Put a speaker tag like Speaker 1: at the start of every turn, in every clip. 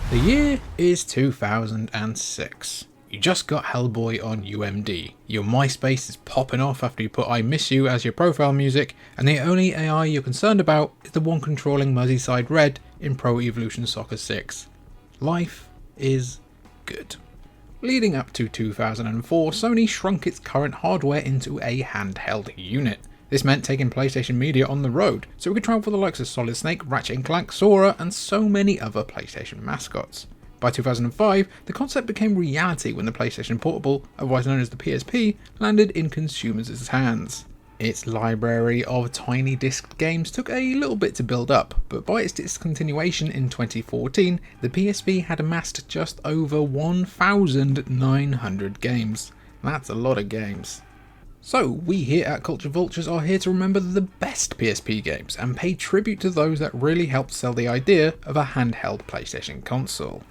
Speaker 1: The year is 2006. You just got Hellboy on UMD, your MySpace is popping off after you put I Miss You as your profile music, and the only AI you're concerned about is the one controlling Merseyside Red in Pro Evolution Soccer 6. Life is good. Leading up to 2004, Sony shrunk its current hardware into a handheld unit. This meant taking PlayStation media on the road, so we could travel for the likes of Solid Snake, Ratchet & Clank, Sora, and so many other PlayStation mascots. By 2005, the concept became reality when the PlayStation Portable, otherwise known as the PSP, landed in consumers' hands. Its library of tiny disc games took a little bit to build up, but by its discontinuation in 2014, the PSP had amassed just over 1,900 games. That's a lot of games. So, we here at Culture Vultures are here to remember the best PSP games and pay tribute to those that really helped sell the idea of a handheld PlayStation console.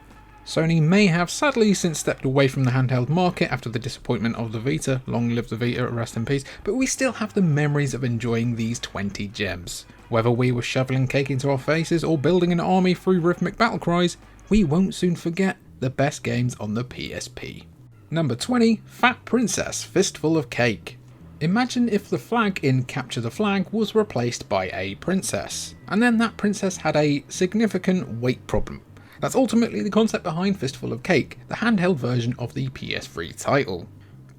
Speaker 1: Sony may have sadly since stepped away from the handheld market after the disappointment of the Vita, long live the Vita, rest in peace, but we still have the memories of enjoying these 20 gems. Whether we were shoveling cake into our faces or building an army through rhythmic battle cries, we won't soon forget the best games on the PSP. Number 20, Fat Princess, Fistful of Cake. Imagine if the flag in Capture the Flag was replaced by a princess, and then that princess had a significant weight problem. That's ultimately the concept behind Fistful of Cake, the handheld version of the PS3 title.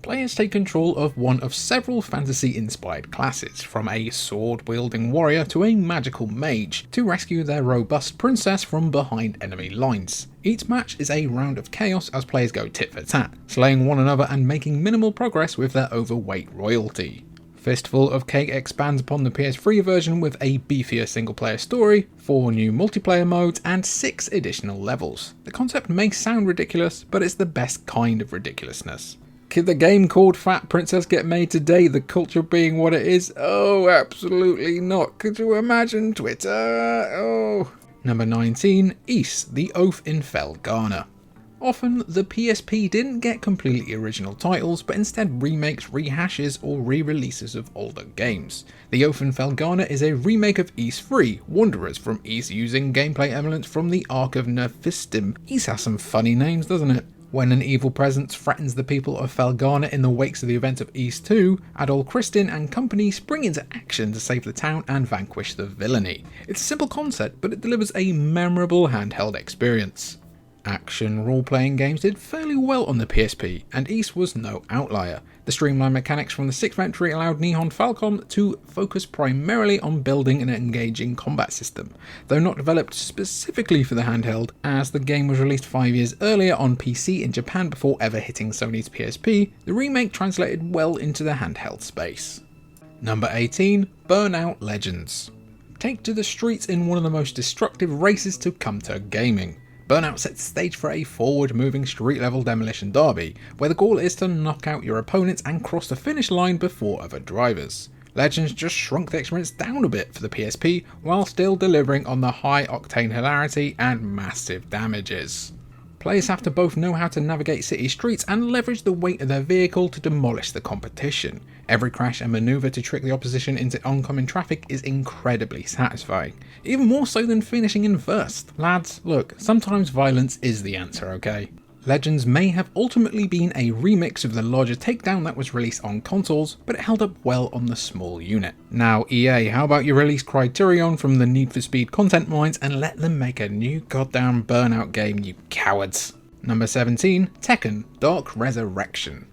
Speaker 1: Players take control of one of several fantasy-inspired classes, from a sword-wielding warrior to a magical mage, to rescue their robust princess from behind enemy lines. Each match is a round of chaos as players go tit for tat, slaying one another and making minimal progress with their overweight royalty. Fistful of Cake expands upon the PS3 version with a beefier single-player story, 4 new multiplayer modes, and 6 additional levels. The concept may sound ridiculous, but it's the best kind of ridiculousness. Could the game called Fat Princess get made today, the culture being what it is? Oh, absolutely not. Could you imagine Twitter? Oh. Number 19, Ys, The Oath in Felghana. Often, the PSP didn't get completely original titles, but instead remakes, rehashes, or re-releases of older games. The Oath in Felghana is a remake of Ys 3, Wanderers from Ys, using gameplay elements from the Ark of Nephestim. Ys has some funny names, doesn't it? When an evil presence threatens the people of Felghana in the wakes of the events of Ys 2, Adol Christin and company spring into action to save the town and vanquish the villainy. It's a simple concept, but it delivers a memorable handheld experience. Action role-playing games did fairly well on the PSP, and Ys was no outlier. The streamlined mechanics from the 6th entry allowed Nihon Falcom to focus primarily on building an engaging combat system, though not developed specifically for the handheld, as the game was released 5 years earlier on PC in Japan before ever hitting Sony's PSP. The remake translated well into the handheld space. Number 18, Burnout Legends. Take to the streets in one of the most destructive races to come to gaming. Burnout sets the stage for a forward-moving street-level demolition derby, where the goal is to knock out your opponents and cross the finish line before other drivers. Legends just shrunk the experience down a bit for the PSP, while still delivering on the high-octane hilarity and massive damages. Players have to both know how to navigate city streets and leverage the weight of their vehicle to demolish the competition. Every crash and manoeuvre to trick the opposition into oncoming traffic is incredibly satisfying, even more so than finishing in first. Lads, look, sometimes violence is the answer, okay? Legends may have ultimately been a remix of the larger takedown that was released on consoles, but it held up well on the small unit. Now EA, how about you release Criterion from the Need for Speed content mines and let them make a new goddamn Burnout game, you cowards. Number 17, Tekken, Dark Resurrection.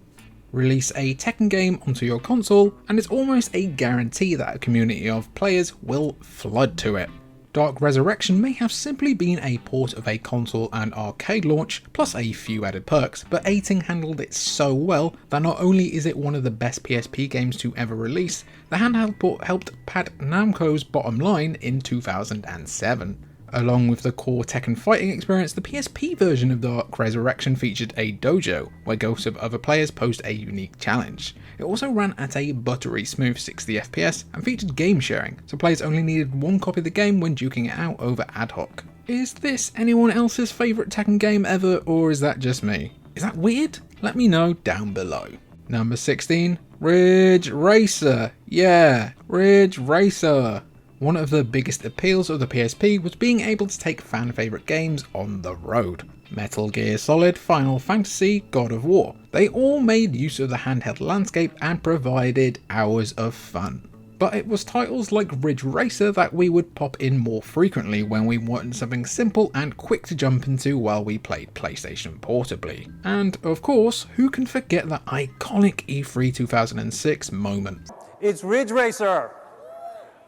Speaker 1: Release a Tekken game onto your console, and it's almost a guarantee that a community of players will flood to it. Dark Resurrection may have simply been a port of a console and arcade launch, plus a few added perks, but 18 handled it so well that not only is it one of the best PSP games to ever release, the handheld port helped pad Namco's bottom line in 2007. Along with the core Tekken fighting experience, the PSP version of Dark Resurrection featured a dojo, where ghosts of other players posed a unique challenge. It also ran at a buttery smooth 60 FPS and featured game sharing, so players only needed one copy of the game when duking it out over ad hoc. Is this anyone else's favourite Tekken game ever, or is that just me? Is that weird? Let me know down below. Number 16, Ridge Racer. Yeah, Ridge Racer. One of the biggest appeals of the PSP was being able to take fan favourite games on the road. Metal Gear Solid, Final Fantasy, God of War. They all made use of the handheld landscape and provided hours of fun. But it was titles like Ridge Racer that we would pop in more frequently when we wanted something simple and quick to jump into while we played PlayStation portably. And of course, who can forget that iconic E3 2006 moment?
Speaker 2: It's Ridge Racer!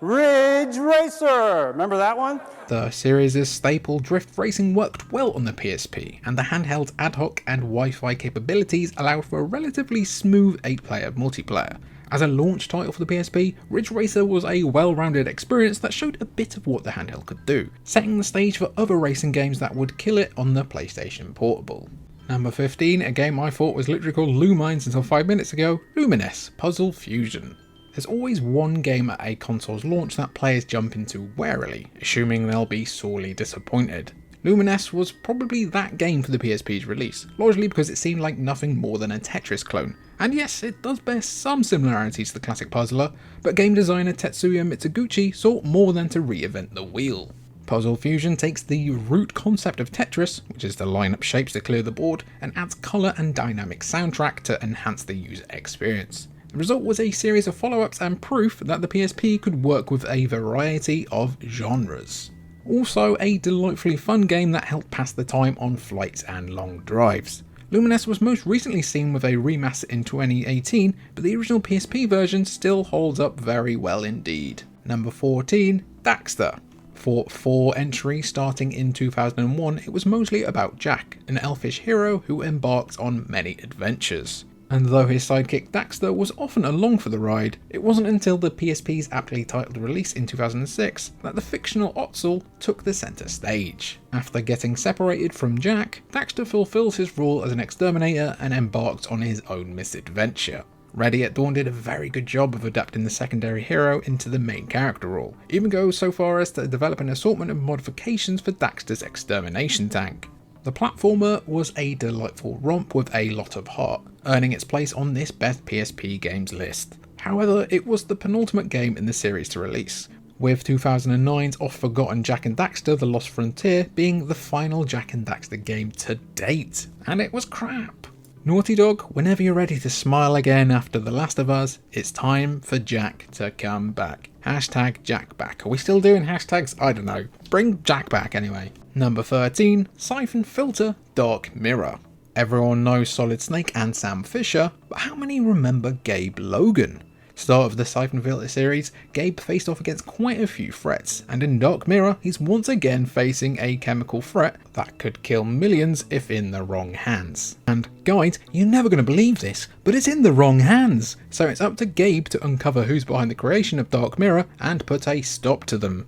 Speaker 2: Ridge Racer! Remember that one?
Speaker 1: The series' staple drift racing worked well on the PSP, and the handheld's ad hoc and Wi-Fi capabilities allowed for a relatively smooth 8-player multiplayer. As a launch title for the PSP, Ridge Racer was a well-rounded experience that showed a bit of what the handheld could do, setting the stage for other racing games that would kill it on the PlayStation Portable. Number 15, a game I thought was literally called Lumines until 5 minutes ago, Lumines Puzzle Fusion. There's always one game at a console's launch that players jump into warily, assuming they'll be sorely disappointed. Lumines was probably that game for the PSP's release, largely because it seemed like nothing more than a Tetris clone. And yes, it does bear some similarities to the classic puzzler, but game designer Tetsuya Mitsuguchi sought more than to reinvent the wheel. Puzzle Fusion takes the root concept of Tetris, which is to line up shapes to clear the board, and adds colour and dynamic soundtrack to enhance the user experience. The result was a series of follow-ups and proof that the PSP could work with a variety of genres. Also a delightfully fun game that helped pass the time on flights and long drives. Lumines was most recently seen with a remaster in 2018, but the original PSP version still holds up very well indeed. Number 14, Daxter. For 4 entries starting in 2001, it was mostly about Jack, an elfish hero who embarked on many adventures. And though his sidekick Daxter was often along for the ride, it wasn't until the PSP's aptly titled release in 2006 that the fictional Otzel took the centre stage. After getting separated from Jack, Daxter fulfills his role as an exterminator and embarked on his own misadventure. Ready at Dawn did a very good job of adapting the secondary hero into the main character role, even goes so far as to develop an assortment of modifications for Daxter's extermination tank. The platformer was a delightful romp with a lot of heart, earning its place on this best PSP games list. However, it was the penultimate game in the series to release, with 2009's oft-forgotten Jak and Daxter The Lost Frontier being the final Jak and Daxter game to date, and it was crap. Naughty Dog, whenever you're ready to smile again after The Last of Us, it's time for Jak to come back. Hashtag Jak back. Are we still doing hashtags? I don't know. Bring Jak back anyway. Number 13, Syphon Filter Dark Mirror. Everyone knows Solid Snake and Sam Fisher, but how many remember Gabe Logan? Start of the Syphon Filter series, Gabe faced off against quite a few threats, and in Dark Mirror he's once again facing a chemical threat that could kill millions if in the wrong hands. And guys, you're never going to believe this, but it's in the wrong hands, so it's up to Gabe to uncover who's behind the creation of Dark Mirror and put a stop to them.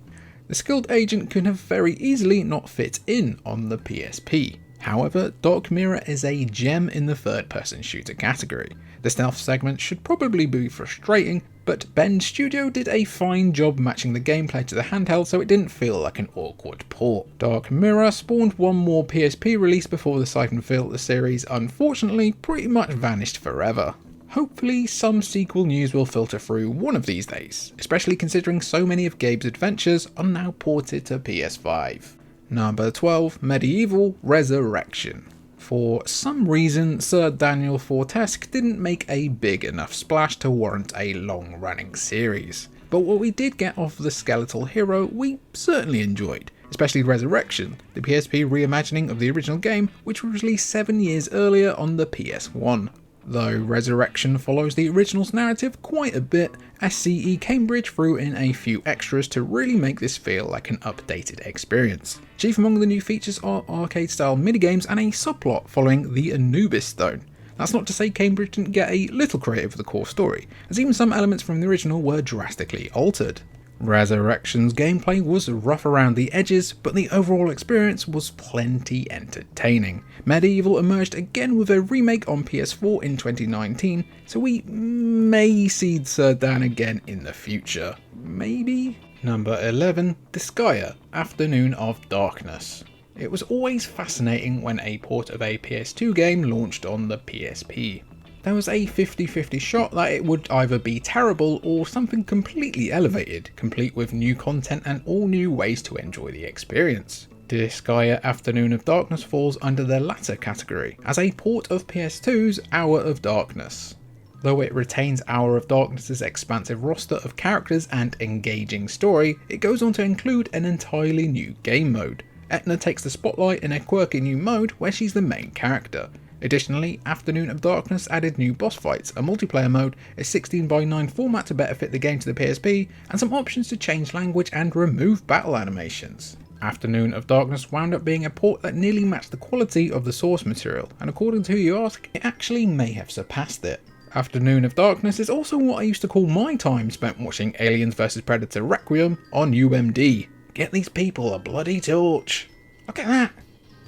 Speaker 1: The skilled agent could have very easily not fit in on the PSP. However, Dark Mirror is a gem in the third-person shooter category. The stealth segment should probably be frustrating, but Bend Studio did a fine job matching the gameplay to the handheld so it didn't feel like an awkward port. Dark Mirror spawned one more PSP release before the Syphon Filter series unfortunately pretty much vanished forever. Hopefully some sequel news will filter through one of these days, especially considering so many of Gabe's adventures are now ported to PS5. Number 12, Medievil Resurrection. For some reason, Sir Daniel Fortesque didn't make a big enough splash to warrant a long-running series. But what we did get off the skeletal hero we certainly enjoyed, especially Resurrection, the PSP reimagining of the original game, which was released 7 years earlier on the PS1. Though Resurrection follows the original's narrative quite a bit, SCE Cambridge threw in a few extras to really make this feel like an updated experience. Chief among the new features are arcade-style minigames and a subplot following the Anubis Stone. That's not to say Cambridge didn't get a little creative with the core story, as even some elements from the original were drastically altered. Resurrection's gameplay was rough around the edges, but the overall experience was plenty entertaining. Medieval emerged again with a remake on PS4 in 2019, so we may see Sir Dan again in the future. Maybe? Number 11, Disgaea, Afternoon of Darkness. It was always fascinating when a port of a PS2 game launched on the PSP. there was a 50-50 shot that it would either be terrible or something completely elevated, complete with new content and all new ways to enjoy the experience. Disgaea Afternoon of Darkness falls under the latter category, as a port of PS2's Hour of Darkness. Though it retains Hour of Darkness's expansive roster of characters and engaging story, it goes on to include an entirely new game mode. Etna takes the spotlight in a quirky new mode where she's the main character. Additionally, Afternoon of Darkness added new boss fights, a multiplayer mode, a 16:9 format to better fit the game to the PSP, and some options to change language and remove battle animations. Afternoon of Darkness wound up being a port that nearly matched the quality of the source material, and according to who you ask, it actually may have surpassed it. Afternoon of Darkness is also what I used to call my time spent watching Aliens vs Predator Requiem on UMD. Get these people a bloody torch. Look at that.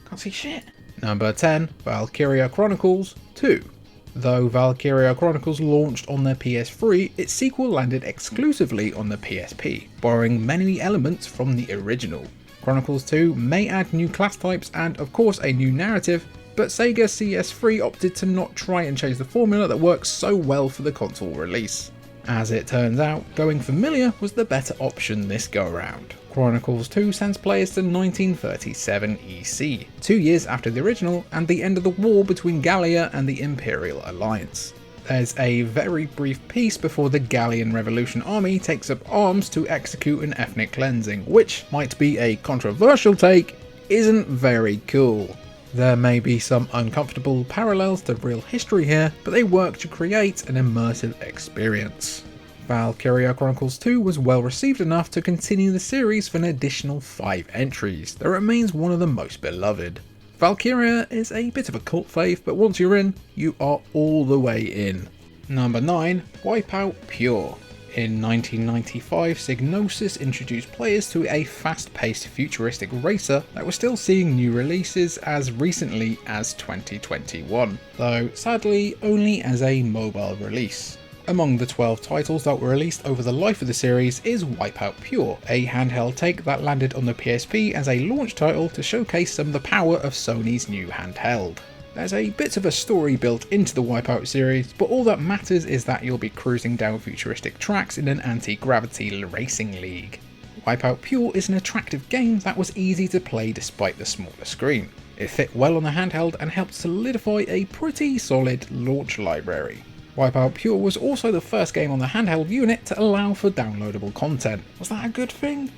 Speaker 1: Can't see shit. Number 10, Valkyria Chronicles II. Though Valkyria Chronicles launched on the PS3, its sequel landed exclusively on the PSP, borrowing many elements from the original. Chronicles 2 may add new class types and of course a new narrative, but Sega CS3 opted to not try and change the formula that works so well for the console release. As it turns out, going familiar was the better option this go around. Chronicles 2 sends players to 1937 EC, 2 years after the original and the end of the war between Gallia and the Imperial Alliance. There's a very brief piece before the Gallian Revolution army takes up arms to execute an ethnic cleansing, which might be a controversial take, isn't very cool. There may be some uncomfortable parallels to real history here, but they work to create an immersive experience. Valkyria Chronicles 2 was well received enough to continue the series for an additional 5 entries that remains one of the most beloved. Valkyria is a bit of a cult fave, but once you're in, you are all the way in. Number 9, Wipeout Pure. In 1995, Psygnosis introduced players to a fast-paced futuristic racer that was still seeing new releases as recently as 2021, though sadly only as a mobile release. Among the 12 titles that were released over the life of the series is Wipeout Pure, a handheld take that landed on the PSP as a launch title to showcase some of the power of Sony's new handheld. There's a bit of a story built into the Wipeout series, but all that matters is that you'll be cruising down futuristic tracks in an anti-gravity racing league. Wipeout Pure is an attractive game that was easy to play despite the smaller screen. It fit well on the handheld and helped solidify a pretty solid launch library. Wipeout Pure was also the first game on the handheld unit to allow for downloadable content. Was that a good thing?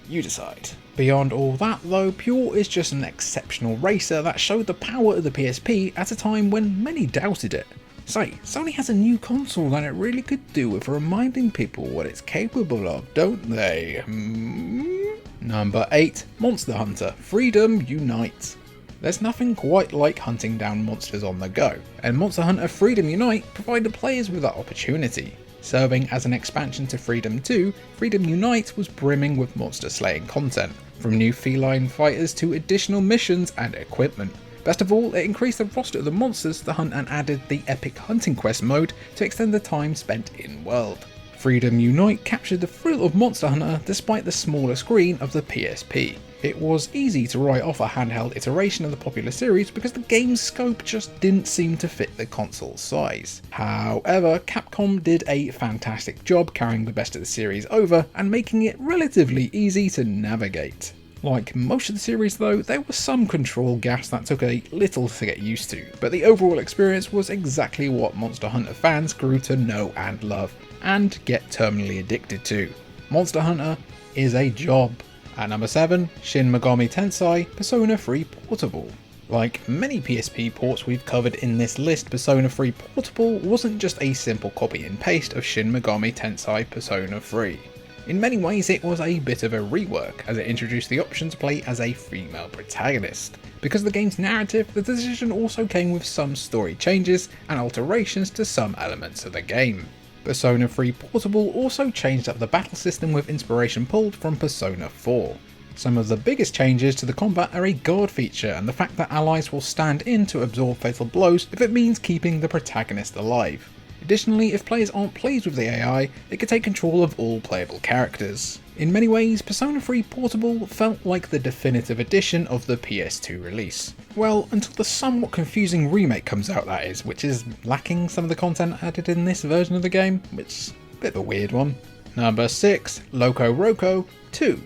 Speaker 1: You decide. Beyond all that though, Pure is just an exceptional racer that showed the power of the PSP at a time when many doubted it. Say, Sony has a new console that it really could do with reminding people what it's capable of, don't they? Number 8, Monster Hunter Freedom Unite. There's nothing quite like hunting down monsters on the go, and Monster Hunter Freedom Unite provided players with that opportunity. Serving as an expansion to Freedom 2, Freedom Unite was brimming with monster slaying content, from new feline fighters to additional missions and equipment. Best of all, it increased the roster of the monsters to hunt and added the epic hunting quest mode to extend the time spent in world. Freedom Unite captured the thrill of Monster Hunter despite the smaller screen of the PSP. It was easy to write off a handheld iteration of the popular series because the game's scope just didn't seem to fit the console's size. However, Capcom did a fantastic job carrying the best of the series over and making it relatively easy to navigate. Like most of the series though, there were some control gaps that took a little to get used to, but the overall experience was exactly what Monster Hunter fans grew to know and love, and get terminally addicted to. Monster Hunter is a job. At number 7, Shin Megami Tensei Persona 3 Portable. Like many PSP ports we've covered in this list, Persona 3 Portable wasn't just a simple copy and paste of Shin Megami Tensei Persona 3. In many ways it was a bit of a rework, as it introduced the option to play as a female protagonist. Because of the game's narrative, the decision also came with some story changes and alterations to some elements of the game. Persona 3 Portable also changed up the battle system with inspiration pulled from Persona 4. Some of the biggest changes to the combat are a guard feature and the fact that allies will stand in to absorb fatal blows if it means keeping the protagonist alive. Additionally, if players aren't pleased with the AI, it can take control of all playable characters. In many ways, Persona 3 Portable felt like the definitive edition of the PS2 release. Well, until the somewhat confusing remake comes out, that is, which is lacking some of the content added in this version of the game, which is a bit of a weird one. Number 6, Locoroco 2.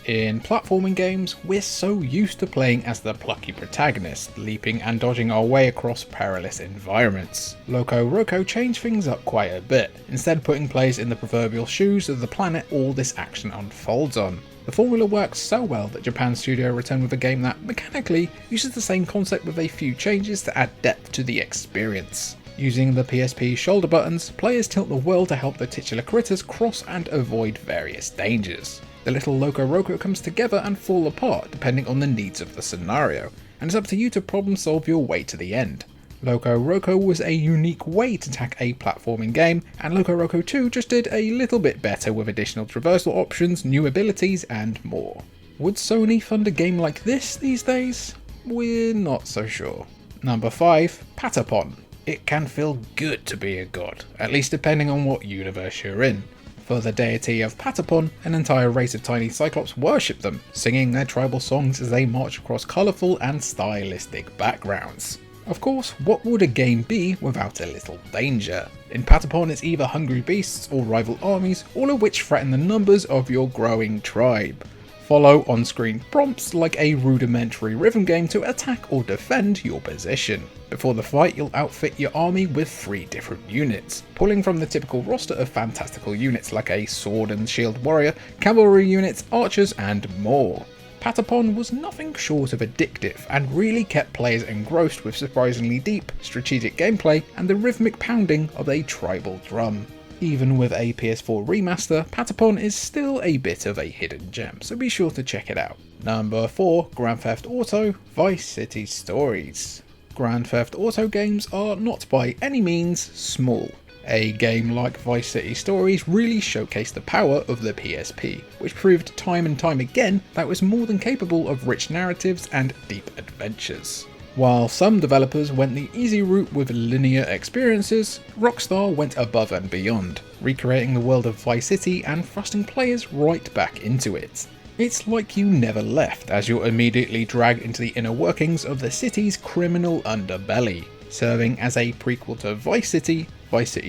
Speaker 1: In platforming games, we're so used to playing as the plucky protagonist, leaping and dodging our way across perilous environments. Locoroco changed things up quite a bit, instead putting players in the proverbial shoes of the planet all this action unfolds on. The formula works so well that Japan's studio returned with a game that, mechanically, uses the same concept with a few changes to add depth to the experience. Using the PSP shoulder buttons, players tilt the world to help the titular critters cross and avoid various dangers. The little Locoroco comes together and fall apart depending on the needs of the scenario, and it's up to you to problem solve your way to the end. Locoroco was a unique way to tackle a platforming game, and Locoroco 2 just did a little bit better with additional traversal options, new abilities and more. Would Sony fund a game like this these days? We're not so sure. Number 5, Patapon. It can feel good to be a god, at least depending on what universe you're in. For the deity of Patapon, an entire race of tiny cyclops worship them, singing their tribal songs as they march across colourful and stylistic backgrounds. Of course, what would a game be without a little danger? In Patapon, it's either hungry beasts or rival armies, all of which threaten the numbers of your growing tribe. Follow on-screen prompts like a rudimentary rhythm game to attack or defend your position. Before the fight, you'll outfit your army with 3 different units, pulling from the typical roster of fantastical units like a sword and shield warrior, cavalry units, archers and more. Patapon was nothing short of addictive and really kept players engrossed with surprisingly deep, strategic gameplay and the rhythmic pounding of a tribal drum. Even with a PS4 remaster, Patapon is still a bit of a hidden gem, so be sure to check it out. Number 4, Grand Theft Auto Vice City Stories. Grand Theft Auto games are not by any means small. A game like Vice City Stories really showcased the power of the PSP, which proved time and time again that it was more than capable of rich narratives and deep adventures. While some developers went the easy route with linear experiences, Rockstar went above and beyond, recreating the world of Vice City and thrusting players right back into it. It's like you never left, as you're immediately dragged into the inner workings of the city's criminal underbelly. Serving as a prequel to Vice City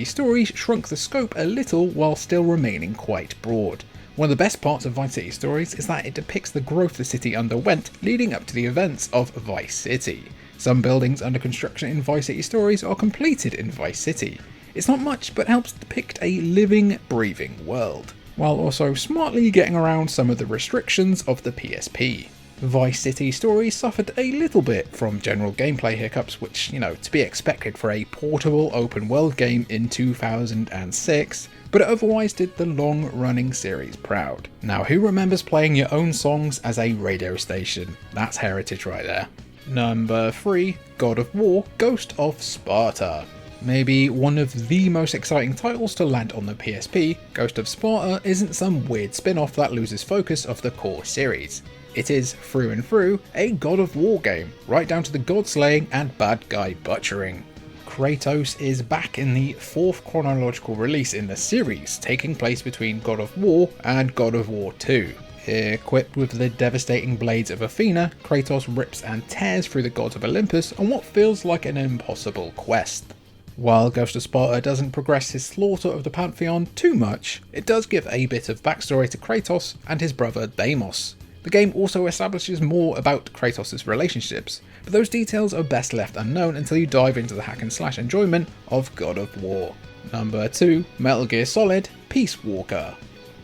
Speaker 1: Stories shrunk the scope a little while still remaining quite broad. One of the best parts of Vice City Stories is that it depicts the growth the city underwent leading up to the events of Vice City. Some buildings under construction in Vice City Stories are completed in Vice City. It's not much, but helps depict a living, breathing world, while also smartly getting around some of the restrictions of the PSP. Vice City Stories suffered a little bit from general gameplay hiccups, which, to be expected for a portable open world game in 2006, but it otherwise did the long-running series proud. Now, who remembers playing your own songs as a radio station? That's heritage right there. Number 3, God of War Ghost of Sparta. Maybe one of the most exciting titles to land on the PSP, Ghost of Sparta isn't some weird spin-off that loses focus of the core series. It is, through and through, a God of War game, right down to the god slaying and bad guy butchering. Kratos is back in the 4th chronological release in the series, taking place between God of War and God of War 2. Equipped with the devastating blades of Athena, Kratos rips and tears through the gods of Olympus on what feels like an impossible quest. While Ghost of Sparta doesn't progress his slaughter of the Pantheon too much, it does give a bit of backstory to Kratos and his brother Deimos. The game also establishes more about Kratos' relationships, but those details are best left unknown until you dive into the hack and slash enjoyment of God of War. Number 2, Metal Gear Solid Peace Walker.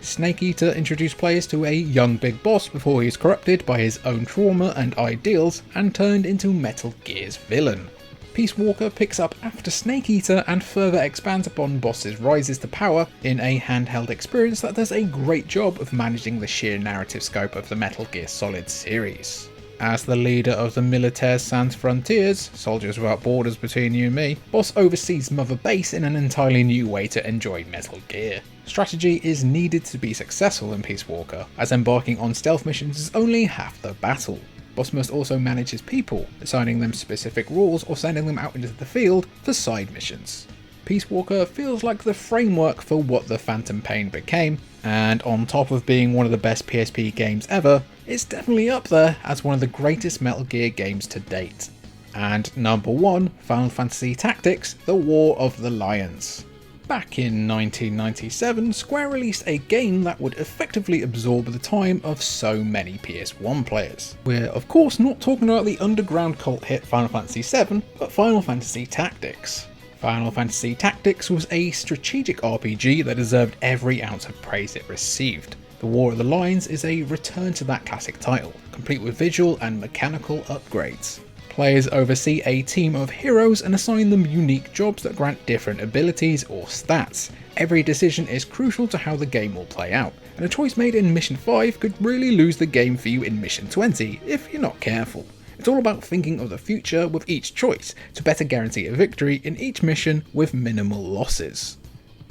Speaker 1: Snake Eater introduced players to a young big boss before he is corrupted by his own trauma and ideals and turned into Metal Gear's villain. Peace Walker picks up after Snake Eater and further expands upon boss's rises to power in a handheld experience that does a great job of managing the sheer narrative scope of the Metal Gear Solid series. As the leader of the Militaires Sans Frontières, Soldiers Without Borders between you and me, Boss oversees Mother Base in an entirely new way to enjoy Metal Gear. Strategy is needed to be successful in Peace Walker, as embarking on stealth missions is only half the battle. Boss must also manage his people, assigning them specific rules or sending them out into the field for side missions. Peace Walker feels like the framework for what the Phantom Pain became, and on top of being one of the best PSP games ever, it's definitely up there as one of the greatest Metal Gear games to date. And number 1, Final Fantasy Tactics: The War of the Lions. Back in 1997, Square released a game that would effectively absorb the time of so many PS1 players. We're of course not talking about the underground cult hit Final Fantasy VII, but Final Fantasy Tactics. Final Fantasy Tactics was a strategic RPG that deserved every ounce of praise it received. The War of the Lions is a return to that classic title, complete with visual and mechanical upgrades. Players oversee a team of heroes and assign them unique jobs that grant different abilities or stats. Every decision is crucial to how the game will play out, and a choice made in Mission 5 could really lose the game for you in Mission 20 if you're not careful. It's all about thinking of the future with each choice to better guarantee a victory in each mission with minimal losses.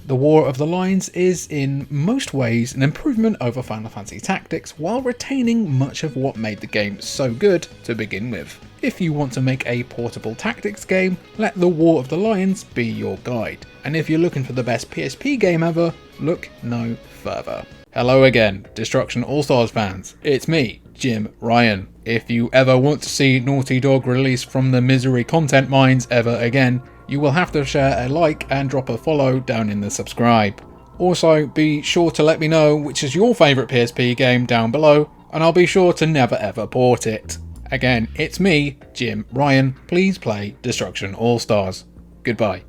Speaker 1: The War of the Lions is in most ways an improvement over Final Fantasy Tactics while retaining much of what made the game so good to begin with. If you want to make a portable tactics game, let The War of the Lions be your guide. And if you're looking for the best PSP game ever, look no further. Hello again, Destruction All-Stars fans. It's me, Jim Ryan. If you ever want to see Naughty Dog released from the misery content mines ever again, you will have to share a like and drop a follow down in the subscribe. Also, be sure to let me know which is your favourite PSP game down below, and I'll be sure to never ever port it. Again, it's me, Jim Ryan. Please play Destruction All-Stars. Goodbye.